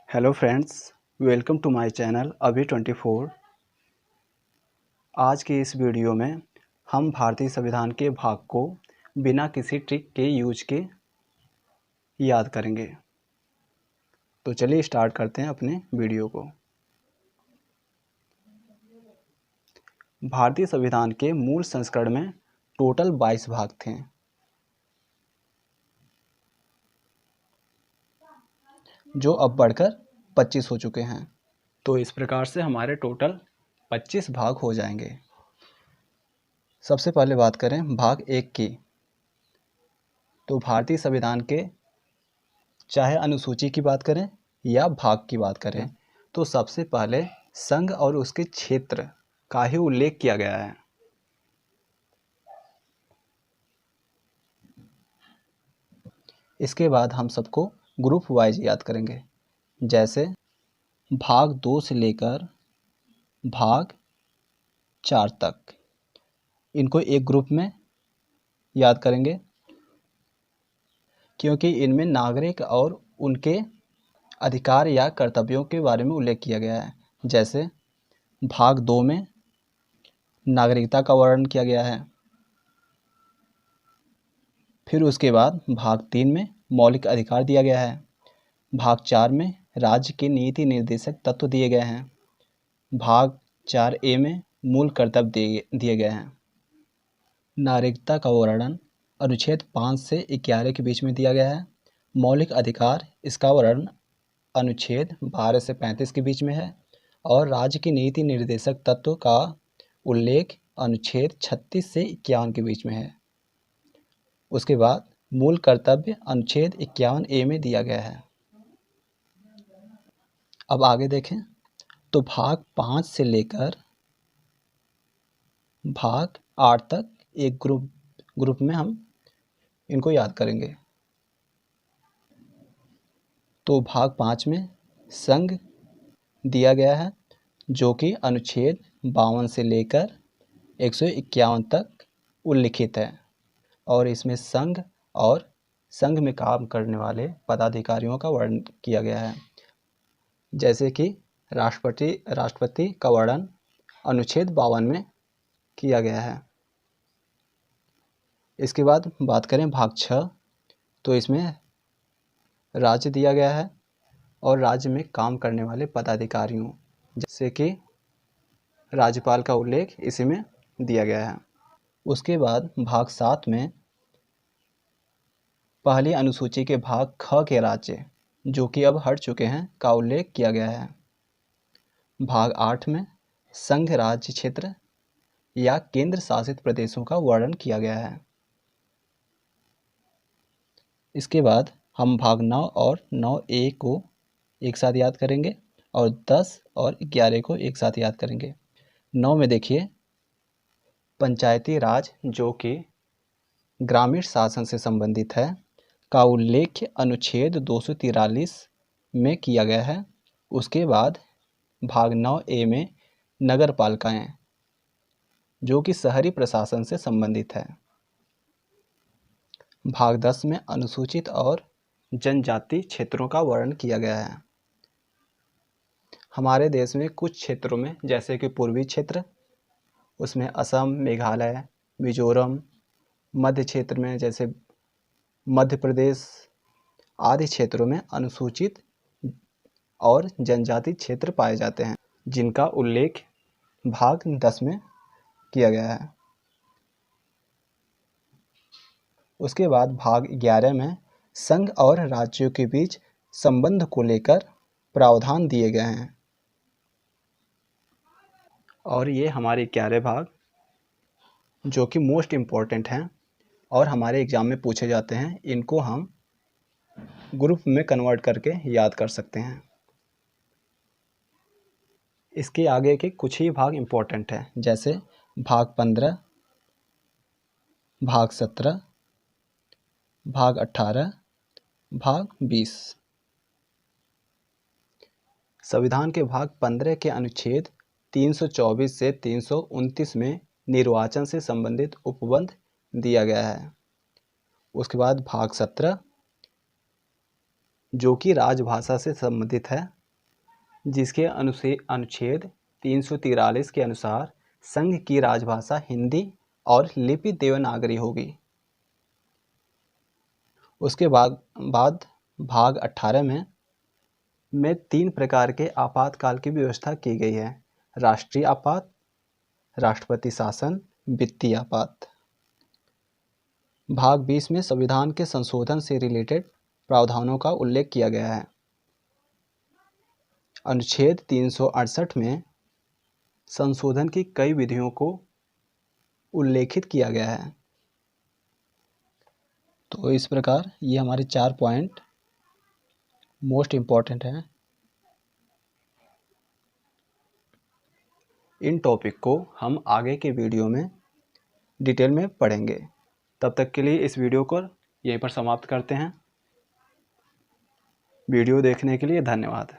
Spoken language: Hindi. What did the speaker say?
Hello friends, welcome to my channel अभी 24। आज की इस वीडियो में हम भारतीय संविधान के भाग को बिना किसी ट्रिक के यूज के याद करेंगे। तो चलिए स्टार्ट करते हैं अपने वीडियो को। भारतीय संविधान के मूल संस्करण में टोटल 22 भाग थे, जो अब बढ़कर 25 हो चुके हैं। तो इस प्रकार से हमारे टोटल 25 भाग हो जाएंगे। सबसे पहले बात करें भाग 1 की, तो भारतीय संविधान के चाहे अनुसूची की बात करें या भाग की बात करें, तो सबसे पहले संघ और उसके क्षेत्र का ही उल्लेख किया गया है। इसके बाद हम सबको ग्रुप वाइज याद करेंगे, जैसे भाग 2 से लेकर भाग 4 तक, इनको एक ग्रुप में याद करेंगे, क्योंकि इनमें नागरिक और उनके अधिकार या कर्तव्यों के बारे में उल्लेख किया गया है। जैसे भाग 2 में नागरिकता का वर्णन किया गया है, फिर उसके बाद भाग 3 में मौलिक अधिकार दिया गया है, भाग 4 में राज्य के नीति निर्देशक तत्व दिए गए हैं, भाग 4A में मूल कर्तव्य दिए गए हैं। नागरिकता का वर्णन अनुच्छेद 5 से 11 के बीच में दिया गया है। मौलिक अधिकार, इसका वर्णन अनुच्छेद 12 से 35 के बीच में है, और राज्य की नीति निर्देशक तत्व का उल्लेख अनुच्छेद 36 से 51 के बीच में है। उसके बाद मूल कर्तव्य अनुच्छेद 51A में दिया गया है। अब आगे देखें, तो भाग 5 से लेकर भाग 8 तक एक ग्रुप में हम इनको याद करेंगे। तो भाग 5 में संघ दिया गया है, जो कि अनुच्छेद 52 से लेकर 151 तक उल्लिखित है, और इसमें संघ और संघ में काम करने वाले पदाधिकारियों का वर्णन किया गया है। जैसे कि राष्ट्रपति का वर्णन अनुच्छेद 52 में किया गया है। इसके बाद बात करें भाग 6, तो इसमें राज्य दिया गया है और राज्य में काम करने वाले पदाधिकारियों, जैसे कि राज्यपाल का उल्लेख इसी में दिया गया है। उसके बाद भाग 7 में पहली अनुसूची के भाग ख के राज्य, जो कि अब हट चुके हैं, का उल्लेख किया गया है। भाग 8 में संघ राज्य क्षेत्र या केंद्र शासित प्रदेशों का वर्णन किया गया है। इसके बाद हम भाग 9 और 9A को एक साथ याद करेंगे और 10 और 11 को एक साथ याद करेंगे। 9 में देखिए पंचायती राज, जो कि ग्रामीण शासन से संबंधित है, का उल्लेख अनुच्छेद 243 में किया गया है। उसके बाद भाग 9A में नगर पालिकाएं, जो कि शहरी प्रशासन से संबंधित है। भाग 10 में अनुसूचित और जनजाति क्षेत्रों का वर्णन किया गया है। हमारे देश में कुछ क्षेत्रों में, जैसे कि पूर्वी क्षेत्र, उसमें असम, मेघालय, मिजोरम, मध्य क्षेत्र में जैसे मध्य प्रदेश आदि क्षेत्रों में अनुसूचित और जनजाति क्षेत्र पाए जाते हैं, जिनका उल्लेख भाग 10 में किया गया है। उसके बाद भाग 11 में संघ और राज्यों के बीच संबंध को लेकर प्रावधान दिए गए हैं, और ये हमारे 11 भाग जो कि मोस्ट इम्पॉर्टेंट हैं और हमारे एग्जाम में पूछे जाते हैं, इनको हम ग्रुप में कन्वर्ट करके याद कर सकते हैं। इसके आगे के कुछ ही भाग इम्पोर्टेंट हैं, जैसे भाग 15, भाग 17, भाग 18, भाग 20। संविधान के भाग 15 के अनुच्छेद 324 से 329 में निर्वाचन से संबंधित उपबंध दिया गया है। उसके बाद भाग 17, जो कि राजभाषा से संबंधित है, जिसके अनुच्छेद 343 के अनुसार संघ की राजभाषा हिंदी और लिपि देवनागरी होगी। उसके बाद भाग 18 में 3 प्रकार के आपातकाल की व्यवस्था की गई है। राष्ट्रीय आपात, राष्ट्रपति शासन, वित्तीय आपात। भाग 20 में संविधान के संशोधन से रिलेटेड प्रावधानों का उल्लेख किया गया है। अनुच्छेद 368 में संशोधन की कई विधियों को उल्लेखित किया गया है। तो इस प्रकार ये हमारे 4 पॉइंट मोस्ट इम्पॉर्टेंट हैं। इन टॉपिक को हम आगे के वीडियो में डिटेल में पढ़ेंगे। तब तक के लिए इस वीडियो को यहीं पर समाप्त करते हैं। वीडियो देखने के लिए धन्यवाद।